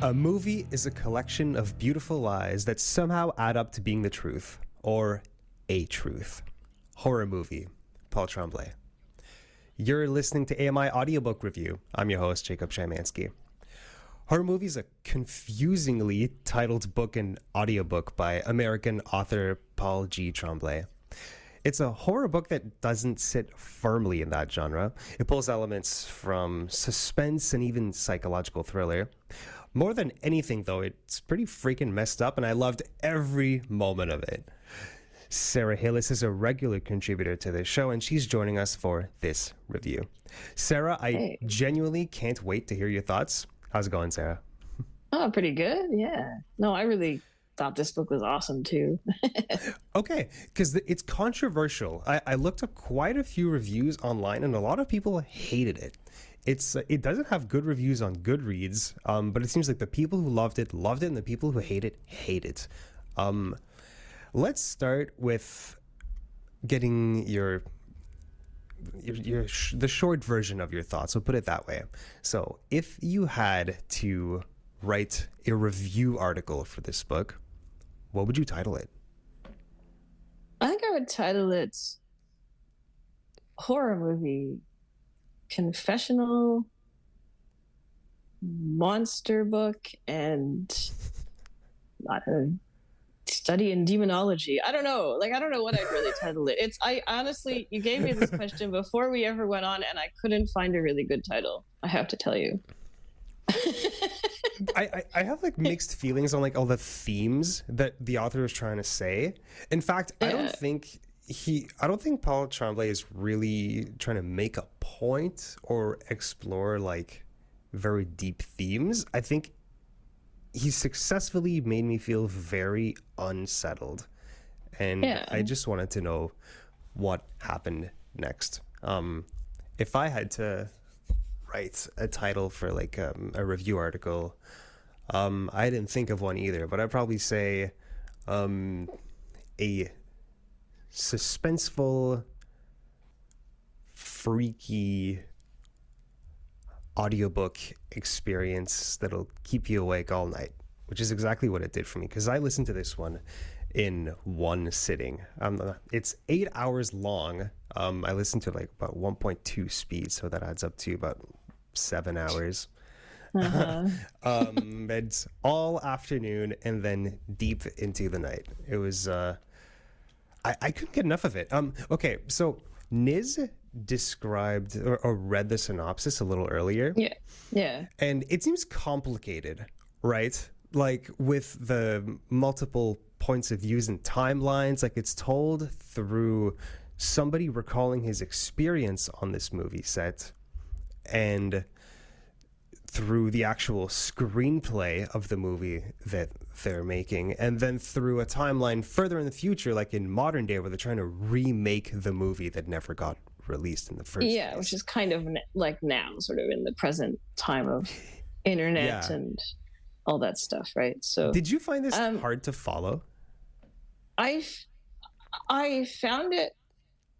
A movie is a collection of beautiful lies that somehow add up to being the truth, or a truth. Horror movie, Paul Tremblay. You're listening to AMI Audiobook Review. I'm your host, Jacob Shymanski. Horror Movie is a confusingly titled book and audiobook by American author Paul G. Tremblay. It's a horror book that doesn't sit firmly in that genre. It pulls elements from suspense and even psychological thriller. More than anything, though, it's pretty freaking messed up, and I loved every moment of it. Sarah Hillis is a regular contributor to this show, and she's joining us for this review. Sarah, I genuinely can't wait to hear your thoughts. How's it going, Sarah? Oh, pretty good. Yeah. No, I really thought this book was awesome too. Okay, because it's controversial. I looked up quite a few reviews online, and a lot of people hated it. It doesn't have good reviews on Goodreads, but it seems like the people who loved it, and the people who hate it. Let's start with getting the short version of your thoughts. We'll put it that way. So, if you had to write a review article for this book, what would you title it? I think I would title it Horror Movie Confessional Monster Book and Study in Demonology. I don't know. I don't know what I'd really title it. I honestly, you gave me this question before we ever went on, and I couldn't find a really good title, I have to tell you. I have mixed feelings on all the themes that the author is trying to say. In fact, I don't think Paul Tremblay is really trying to make a point or explore very deep themes. I think he successfully made me feel very unsettled, and I just wanted to know what happened next. If I had to write a title for a review article, I didn't think of one either, but I'd probably say a suspenseful, freaky audiobook experience that'll keep you awake all night, which is exactly what it did for me, because I listened to this one in one sitting. It's 8 hours long. I listened to about 1.2 speed, so that adds up to about 7 hours. And all afternoon and then deep into the night. It was I couldn't get enough of it. Okay, so Niz described or read the synopsis a little earlier. Yeah. And it seems complicated, right? With the multiple points of views and timelines, it's told through somebody recalling his experience on this movie set, and through the actual screenplay of the movie that they're making, and then through a timeline further in the future, in modern day, where they're trying to remake the movie that never got released in the first place. Which is kind of now, sort of in the present time of internet and all that stuff, right? So did you find this hard to follow? I found it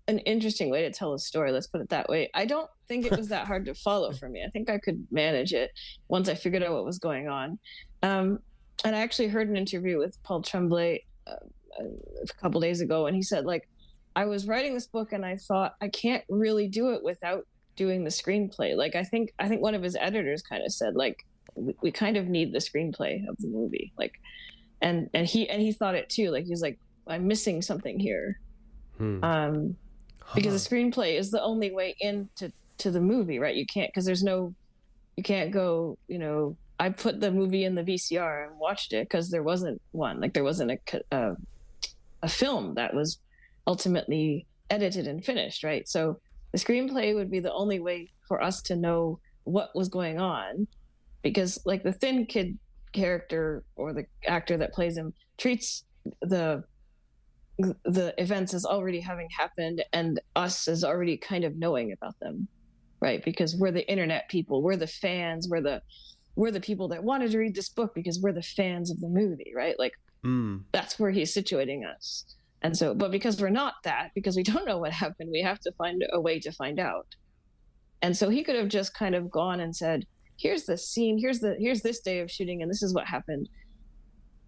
an interesting way to tell a story, let's put it that way. I don't think it was that hard to follow for me. I think I could manage it once I figured out what was going on. And I actually heard an interview with Paul Tremblay a couple days ago, and he said, I was writing this book and I thought, I can't really do it without doing the screenplay. I think one of his editors kind of said, we kind of need the screenplay of the movie. And he thought it too. He's I'm missing something here. Because the screenplay is the only way into the movie, right? You can't go, I put the movie in the VCR and watched it because there wasn't one. There wasn't a film that was ultimately edited and finished, right? So the screenplay would be the only way for us to know what was going on, because the Thin Kid character, or the actor that plays him, treats the events as already having happened, and us as already kind of knowing about them, right? Because we're the internet people, we're the fans, we're the people that wanted to read this book because we're the fans of the movie, right? That's where he's situating us. And so, but because we're not that, because we don't know what happened, we have to find a way to find out. And so he could have just kind of gone and said, here's the scene, here's this day of shooting, and this is what happened.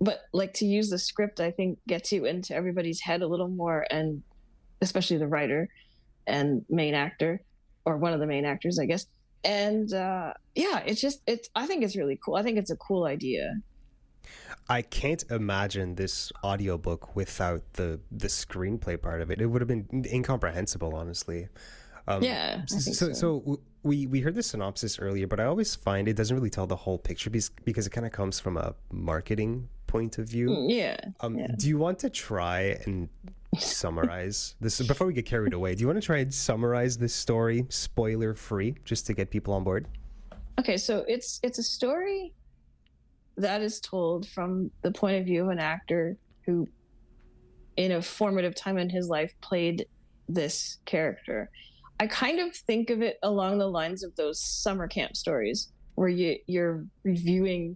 But like, to use the script, I think gets you into everybody's head a little more, and especially the writer and main actor, or one of the main actors, I guess. And yeah, I think it's really cool. I think it's a cool idea. I can't imagine this audiobook without the screenplay part of it. It would have been incomprehensible, honestly. Yeah, I think so. So we heard the synopsis earlier, but I always find it doesn't really tell the whole picture because it kind of comes from a marketing point of view. Yeah. Do you want to try and summarize this before we get carried away? Do you want to try and summarize this story, spoiler free, just to get people on board? Okay, so it's a story that is told from the point of view of an actor who, in a formative time in his life, played this character. I kind of think of it along the lines of those summer camp stories where you're reviewing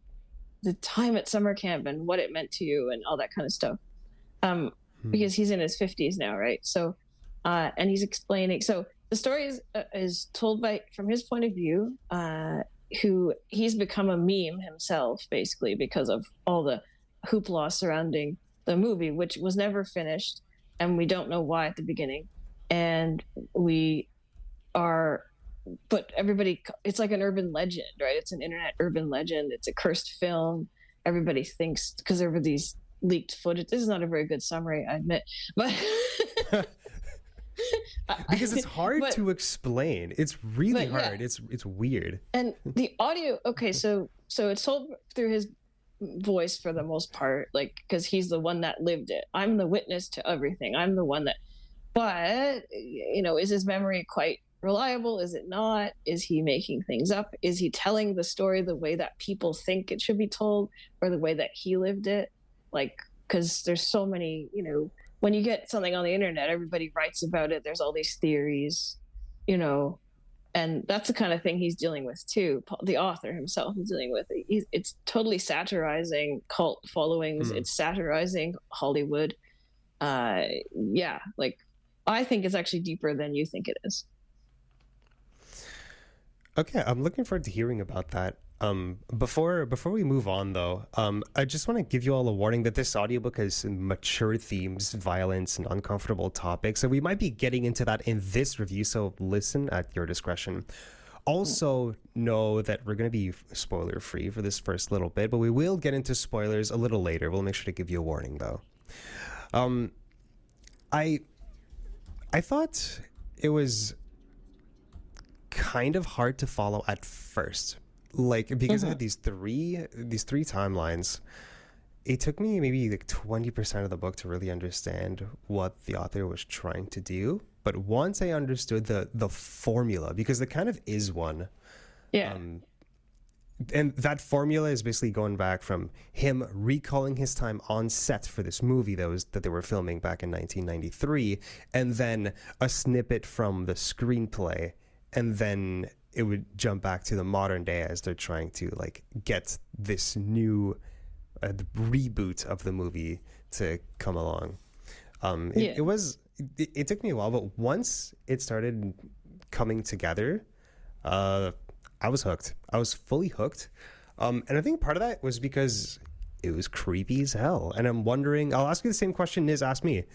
the time at summer camp and what it meant to you and all that kind of stuff. Because he's in his 50s now, right? So, and he's explaining. So the story is told from his point of view, who he's become a meme himself, basically, because of all the hoopla surrounding the movie, which was never finished, and we don't know why at the beginning. And but everybody, it's like an urban legend, right? It's an internet urban legend. It's a cursed film. Everybody thinks, because there were these leaked footage. This is not a very good summary, I admit, but because it's hard to explain. It's really hard. Yeah. It's weird. And the audio, okay, so it's told through his voice for the most part, like, because he's the one that lived it. I'm the witness to everything. I'm the one that, but is his memory quite reliable? Is it not? Is he making things up? Is he telling the story the way that people think it should be told, or the way that he lived it? Like, because there's so many, when you get something on the internet, everybody writes about it. There's all these theories, and that's the kind of thing he's dealing with too. The author himself is dealing with it. It's totally satirizing cult followings. It's satirizing Hollywood. Yeah, like, I think it's actually deeper than you think it is. Okay, I'm looking forward to hearing about that. Before we move on, though, I just want to give you all a warning that this audiobook has mature themes, violence, and uncomfortable topics, and we might be getting into that in this review, so listen at your discretion. Also, know that we're going to be spoiler-free for this first little bit, but we will get into spoilers a little later. We'll make sure to give you a warning, though. I thought it was kind of hard to follow at first, like, because I had these three timelines. It took me maybe like 20% of the book to really understand what the author was trying to do, but once I understood the formula, because there kind of is one, and that formula is basically going back from him recalling his time on set for this movie that they were filming back in 1993, and then a snippet from the screenplay, and then it would jump back to the modern day as they're trying to like get this new reboot of the movie to come along. It took me a while, but once it started coming together, I was hooked. I was fully hooked. And I think part of that was because it was creepy as hell. And I'm wondering, I'll ask you the same question Niz asked me.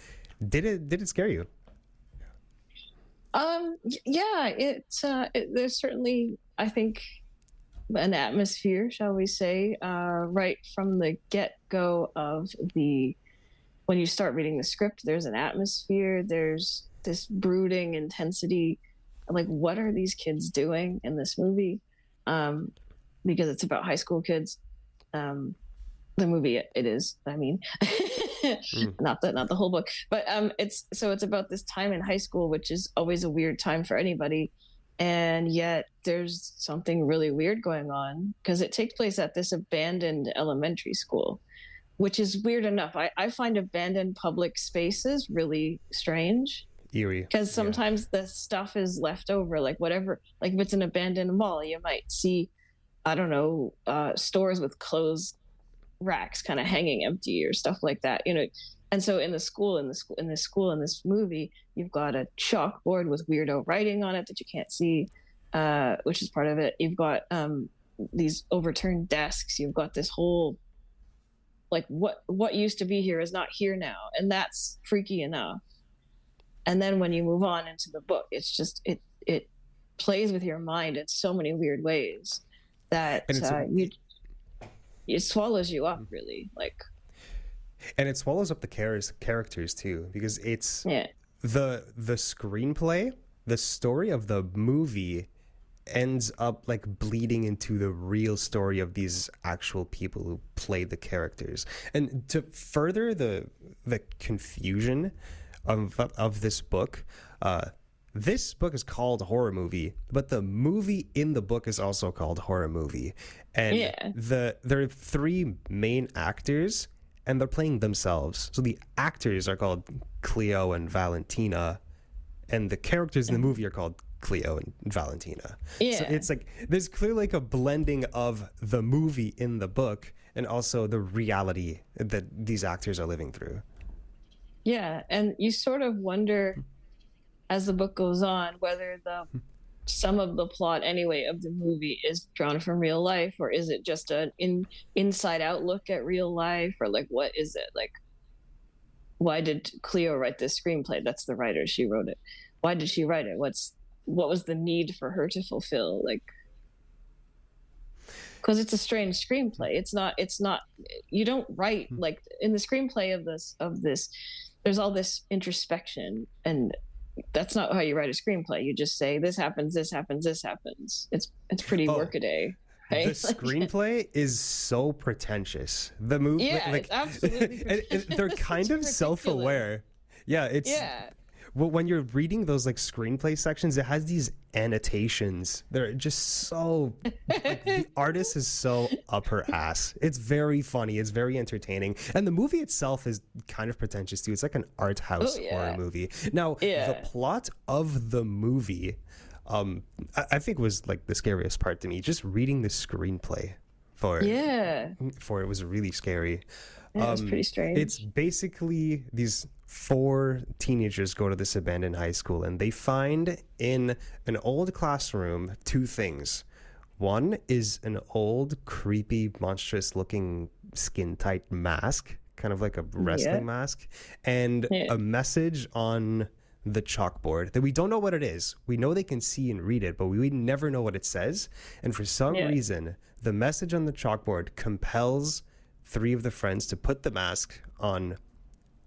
Did it scare you? Yeah, there's certainly, I think, an atmosphere, shall we say, right from the get-go of when you start reading the script, there's an atmosphere, there's this brooding intensity, like, what are these kids doing in this movie? Because it's about high school kids. The movie, it is, I mean, not the whole book, but it's about this time in high school, which is always a weird time for anybody, and yet there's something really weird going on because it takes place at this abandoned elementary school, which is weird enough. I find abandoned public spaces really strange, eerie, because sometimes the stuff is left over, like whatever, like if it's an abandoned mall, you might see, I don't know, stores with clothes racks kind of hanging empty or stuff like that, and so in this movie, you've got a chalkboard with weirdo writing on it that you can't see, which is part of it. You've got these overturned desks. You've got this whole, like, what used to be here is not here now, and that's freaky enough. And then when you move on into the book, it's just it plays with your mind in so many weird ways that it swallows you up, really. Like, and it swallows up the characters too, because it's the screenplay, the story of the movie ends up like bleeding into the real story of these actual people who played the characters. And to further the confusion of this book is called Horror Movie, but the movie in the book is also called Horror Movie. And there are three main actors, and they're playing themselves. So the actors are called Cleo and Valentina, and the characters in the movie are called Cleo and Valentina. So it's like there's clearly like a blending of the movie in the book and also the reality that these actors are living through. Yeah, and you sort of wonder as the book goes on whether some of the plot anyway of the movie is drawn from real life, or is it just an inside out look at real life, or like what is it? Like, why did Cleo write this screenplay? That's the writer, she wrote it. Why did she write it? What was the need for her to fulfill? Like, because it's a strange screenplay. It's not you don't write like in the screenplay of this there's all this introspection, and that's not how you write a screenplay. You just say this happens, this happens, this happens. It's pretty workaday. Right? The screenplay is so pretentious. The movie, it's absolutely pretentious. and they're kind of self-aware. When you're reading those like screenplay sections, it has these annotations. They're just so like, the artist is so up her ass. It's very funny. It's very entertaining. And the movie itself is kind of pretentious too. It's like an art house horror movie. Now, the plot of the movie, I think was like the scariest part to me. Just reading the screenplay for it was really scary. It was pretty strange. It's basically these 4 teenagers go to this abandoned high school, and they find in an old classroom 2 things. One is an old, creepy, monstrous-looking, skin-tight mask, kind of like a wrestling mask, and a message on the chalkboard that we don't know what it is. We know they can see and read it, but we never know what it says. And for some reason, the message on the chalkboard compels 3 of the friends to put the mask on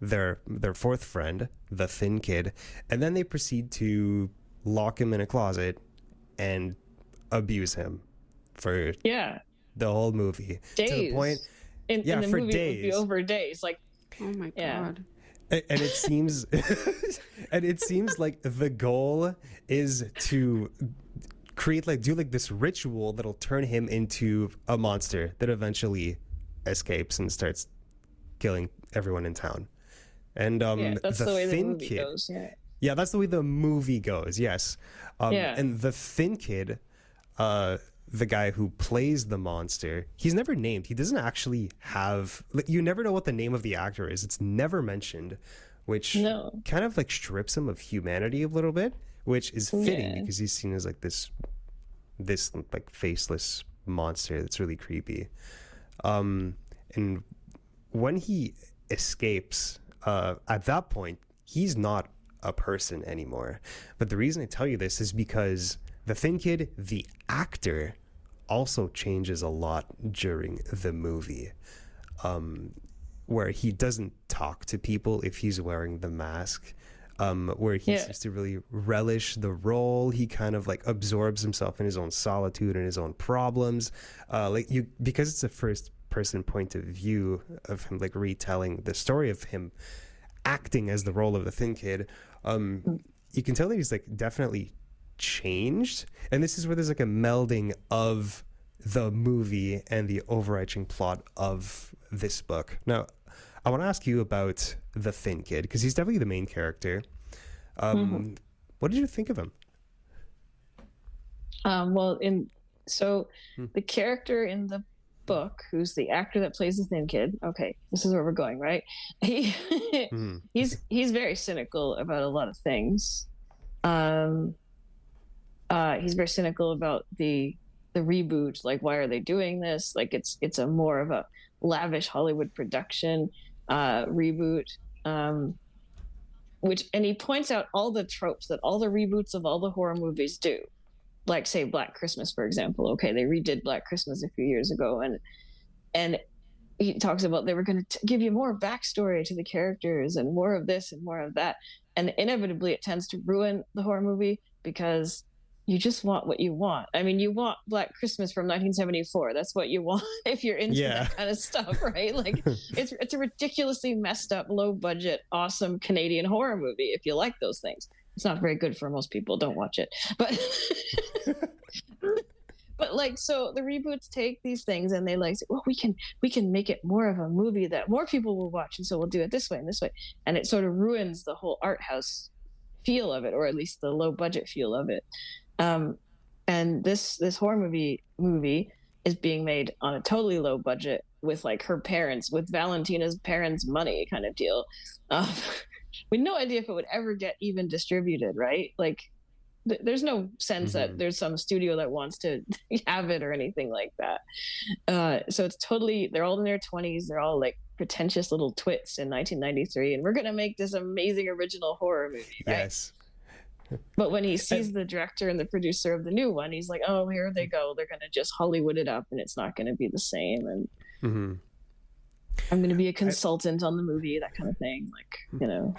their 4th friend, the Thin Kid, and then they proceed to lock him in a closet and abuse him for the whole movie. Days. To the point, in the for movie days. It would be over days. Like, oh my god. And it seems, like the goal is to do this ritual that'll turn him into a monster that eventually escapes and starts killing everyone in town. And that's the way the movie Kid goes. That's the way the movie goes. Yes. And the Thin Kid, the guy who plays the monster, he's never named. He doesn't actually have, you never know what the name of the actor is. It's never mentioned, which kind of like strips him of humanity a little bit, which is fitting because he's seen as like this like faceless monster that's really creepy. And when he escapes, at that point, he's not a person anymore. But the reason I tell you this is because the Thin Kid, the actor, also changes a lot during the movie, where he doesn't talk to people if he's wearing the mask, where he seems to really relish the role. He kind of like absorbs himself in his own solitude and his own problems, because it's a first person point of view of him, like retelling the story of him acting as the role of the Thin Kid. You can tell that he's like definitely changed, and this is where there's like a melding of the movie and the overarching plot of this book. Now, I want to ask you about the Thin Kid because he's definitely the main character. What did you think of him? The character in the book, who's the actor that plays the Thin Kid, okay, this is where we're going, right? He's very cynical about a lot of things. He's very cynical about the the reboot, like why are they doing this? Like it's a more of a lavish Hollywood production reboot. And he points out all the tropes that all the reboots of all the horror movies do, like say Black Christmas, for example. Okay, they redid Black Christmas a few years ago, and he talks about they were going to give you more backstory to the characters and more of this and more of that, and inevitably it tends to ruin the horror movie because you just want what you want. I mean, you want Black Christmas from 1974. That's what you want if you're into that kind of stuff, right? Like it's a ridiculously messed up, low budget, awesome Canadian horror movie. If you like those things, it's not very good for most people. Don't watch it. But but like, so the reboots take these things and they like say, well, we can make it more of a movie that more people will watch, and so we'll do it this way and this way, and it sort of ruins the whole art house feel of it, or at least the low budget feel of it. And this horror movie is being made on a totally low budget with like her parents, with Valentina's parents' money kind of deal. With no idea if it would ever get even distributed, right? Like there's no sense that there's some studio that wants to have it or anything like that. So it's totally, they're all in their 20s. They're all like pretentious little twits in 1993. And we're going to make this amazing original horror movie, right? Yes. But when he sees the director and the producer of the new one, he's like, oh, here they go. They're going to just Hollywood it up and it's not going to be the same. And I'm going to be a consultant on the movie, that kind of thing. Like, you know.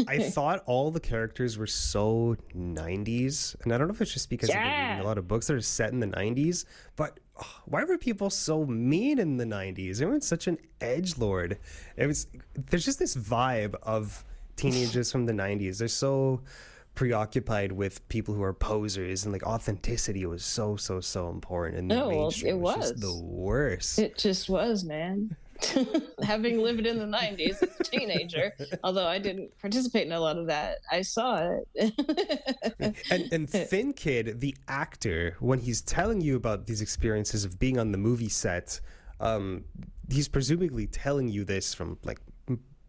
I thought all the characters were so 90s. And I don't know if it's just because I've been reading a lot of books that are set in the 90s. But why were people so mean in the 90s? Everyone's such an edgelord. There's just this vibe of teenagers from the 90s. They're so preoccupied with people who are posers, and like authenticity was so important, and the mainstream was just the worst. It just was, man. Having lived in the 90s as a teenager, although I didn't participate in a lot of that, I saw it. and Thin Kid, the actor, when he's telling you about these experiences of being on the movie set, he's presumably telling you this from like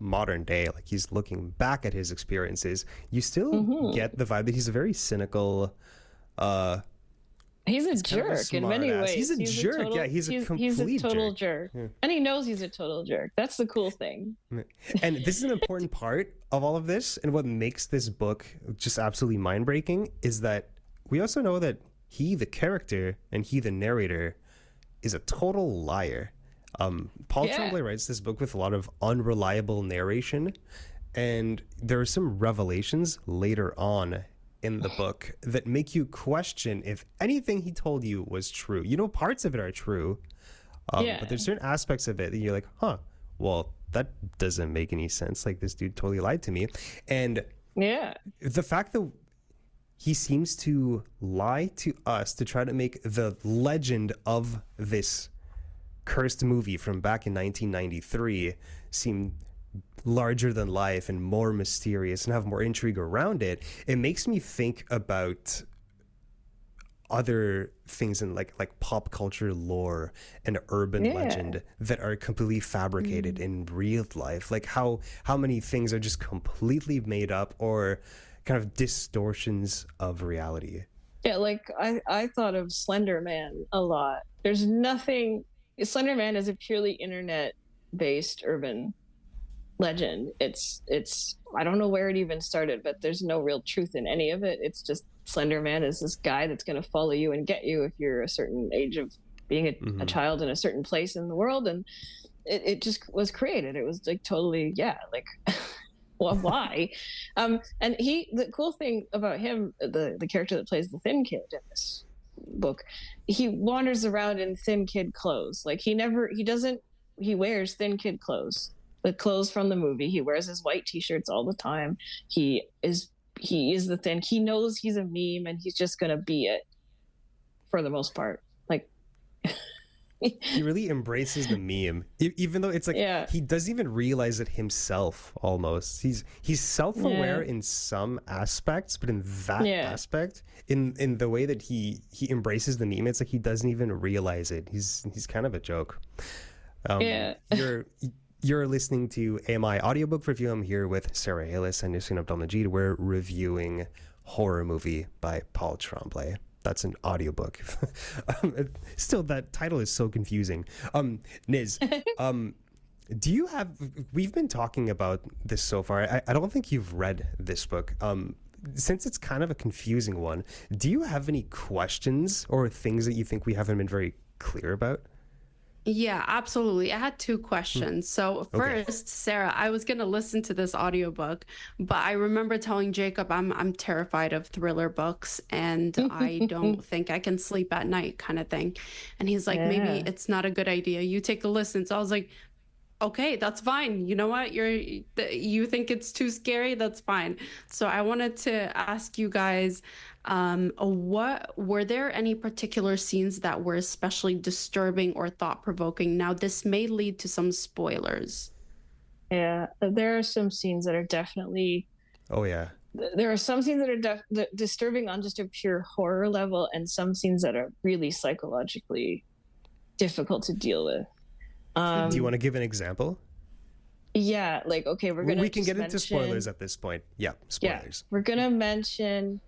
modern day, like he's looking back at his experiences. You still get the vibe that he's a very cynical he's a jerk in many ways. He's a jerk. He's a total jerk. Yeah. And he knows he's a total jerk. That's the cool thing. And this is an important part of all of this, and what makes this book just absolutely mind-breaking is that we also know that he, the character, and he, the narrator, is a total liar. Paul Tremblay writes this book with a lot of unreliable narration, and there are some revelations later on in the book that make you question if anything he told you was true. You know, parts of it are true, but there's certain aspects of it that you're like, well, that doesn't make any sense. Like, this dude totally lied to me. And the fact that he seems to lie to us to try to make the legend of this cursed movie from back in 1993 seem larger than life and more mysterious and have more intrigue around it, it makes me think about other things in like pop culture lore and urban legend that are completely fabricated in real life. Like how many things are just completely made up or kind of distortions of reality. Yeah, like I thought of Slender Man a lot. There's nothing. Slender Man is a purely internet-based urban legend. It's I don't know where it even started, but there's no real truth in any of it. It's just Slender Man is this guy that's going to follow you and get you if you're a certain age of being a child in a certain place in the world, and it just was created. It was like totally like well, why? And the cool thing about him, the character that plays the Thin Kid in this book, he wanders around in Thin Kid clothes. Like he wears Thin Kid clothes, the clothes from the movie. He wears his white t-shirts all the time. He is the Thin. He knows he's a meme and he's just gonna be it for the most part. Like he really embraces the meme, even though it's like he doesn't even realize it himself. Almost he's self-aware in some aspects, but in that aspect, in the way that he embraces the meme, it's like he doesn't even realize it. He's kind of a joke. You're listening to AMI Audiobook Review. I'm here with Sarah Hillis and Nisreen. We're reviewing Horror Movie by Paul Tremblay. That's an audiobook. Still, that title is so confusing. Niz, do you have, we've been talking about this so far. I don't think you've read this book. Since it's kind of a confusing one, do you have any questions or things that you think we haven't been very clear about? Yeah, absolutely. I had two questions. So first, Sarah, I was going to listen to this audiobook, but I remember telling Jacob I'm terrified of thriller books and I don't think I can sleep at night kind of thing. And he's like, maybe it's not a good idea. You take a listen. So I was like, okay, that's fine. You know what? You think it's too scary? That's fine. So I wanted to ask you guys, what were there any particular scenes that were especially disturbing or thought-provoking? Now, this may lead to some spoilers. Yeah, there are some scenes that are definitely. Oh yeah. There are some scenes that are disturbing on just a pure horror level, and some scenes that are really psychologically difficult to deal with. Do you want to give an example? Yeah, like, okay, we can get into spoilers at this point. Yeah, spoilers. Yeah, we're gonna mention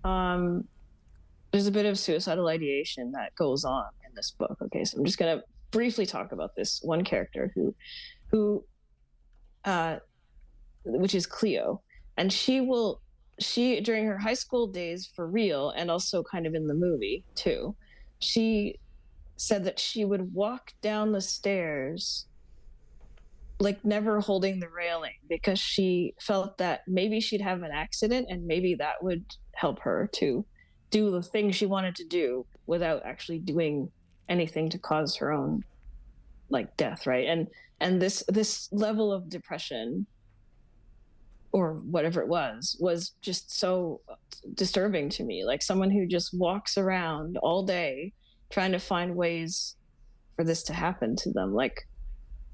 there's a bit of suicidal ideation that goes on in this book. Okay, so I'm just gonna briefly talk about this one character who which is Cleo, and she during her high school days for real, and also kind of in the movie too, she said that she would walk down the stairs like never holding the railing because she felt that maybe she'd have an accident and maybe that would help her to do the thing she wanted to do without actually doing anything to cause her own like death, right? And this level of depression or whatever it was just so disturbing to me. Like someone who just walks around all day trying to find ways for this to happen to them. Like,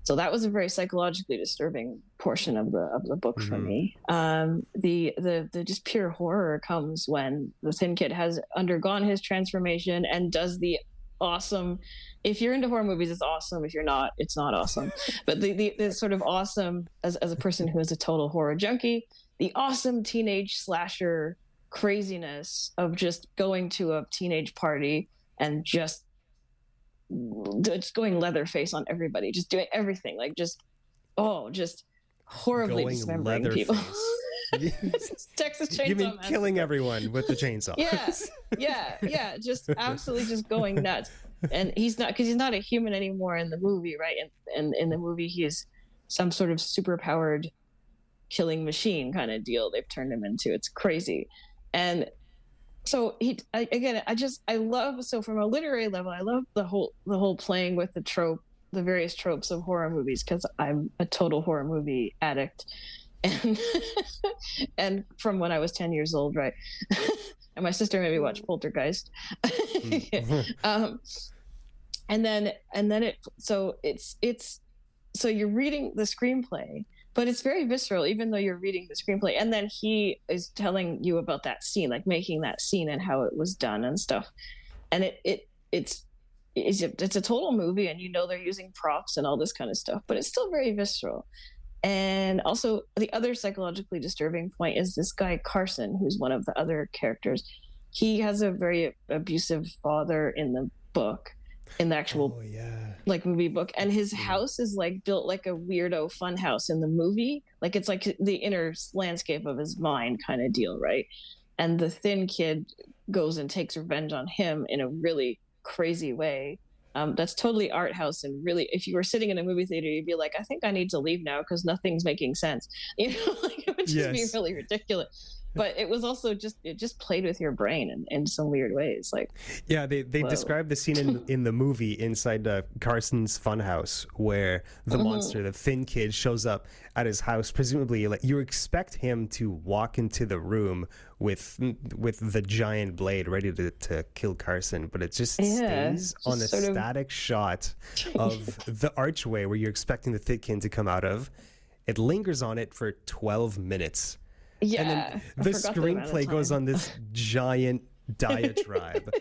so that was a very psychologically disturbing portion of the book for me. The just pure horror comes when the Thin Kid has undergone his transformation and does the awesome. If you're into horror movies, it's awesome. If you're not, it's not awesome. But the sort of awesome, as a person who is a total horror junkie, the awesome teenage slasher craziness of just going to a teenage party and just going Leatherface on everybody, just doing everything, like just horribly going dismembering people. Texas Chainsaw. You mean killing everyone with the chainsaw? Yeah, just absolutely just going nuts. And he's not, because he's not a human anymore in the movie, right? And in the movie, he's some sort of super powered killing machine kind of deal they've turned him into. It's crazy. And so I love, so from a literary level, I love the whole playing with the various tropes of horror movies, because I'm a total horror movie addict. And and from when I was 10 years old, right? And my sister made me watch Poltergeist. And then so you're reading the screenplay, but it's very visceral, even though you're reading the screenplay. And then he is telling you about that scene, like making that scene and how it was done and stuff. And it's a total movie, and they're using props and all this kind of stuff, but it's still very visceral. And also the other psychologically disturbing point is this guy Carson, who's one of the other characters. He has a very abusive father in the book, in the actual like movie book, and his house is like built like a weirdo fun house in the movie. Like it's like the inner landscape of his mind kind of deal, right? And the Thin Kid goes and takes revenge on him in a really crazy way. That's totally art house, and really, if you were sitting in a movie theater, you'd be like, I think I need to leave now because nothing's making sense. Like it would just be really ridiculous. But it was also it just played with your brain in some weird ways. Like, yeah, they described the scene in the movie inside Carson's funhouse where the monster, the Thin Kid, shows up at his house. Presumably, like you expect him to walk into the room with the giant blade ready to kill Carson, but it just stays on a static shot of the archway where you're expecting the Thin Kid to come out of. It lingers on it for 12 minutes. Yeah, and then the screenplay goes on this giant diatribe.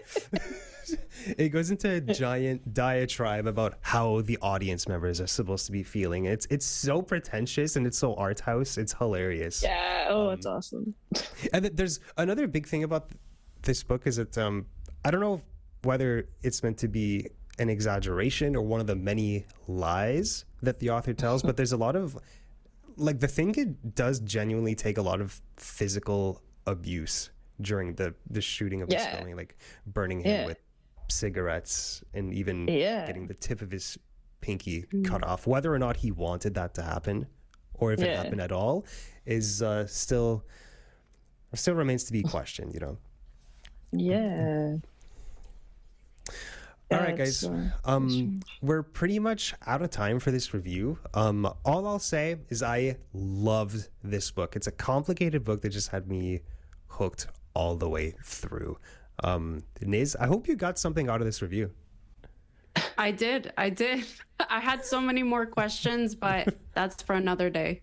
It goes into a giant diatribe about how the audience members are supposed to be feeling. It's so pretentious and it's so art house. It's hilarious. Yeah. It's awesome. And there's another big thing about this book is that I don't know whether it's meant to be an exaggeration or one of the many lies that the author tells, but there's a lot of, like, the Thin Kid does genuinely take a lot of physical abuse during the shooting of this filming, like burning him with cigarettes and even getting the tip of his pinky cut off. Whether or not he wanted that to happen or if it happened at all is still remains to be questioned, you know. All right, guys. We're pretty much out of time for this review. All I'll say is I loved this book. It's a complicated book that just had me hooked all the way through. Niz, I hope you got something out of this review. I did. I had so many more questions, but that's for another day.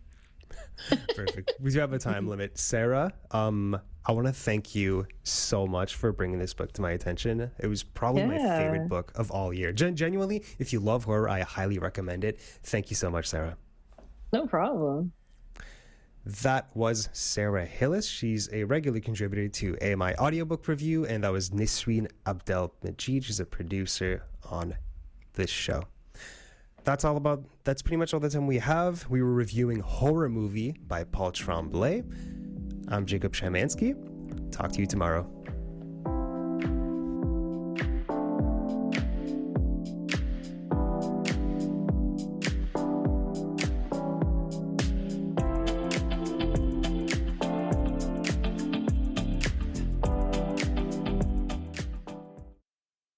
Perfect. We do have a time limit. Sarah, I want to thank you so much for bringing this book to my attention. It was probably my favorite book of all year. Genuinely, if you love horror, I highly recommend it. Thank you so much, Sarah. No problem. That was Sarah Hillis. She's a regular contributor to AMI Audiobook Review, and that was Nisreen Abdel-Majid. She's a producer on this show. That's pretty much all the time we have. We were reviewing Horror Movie by Paul Tremblay. I'm Jacob Shymanski. Talk to you tomorrow.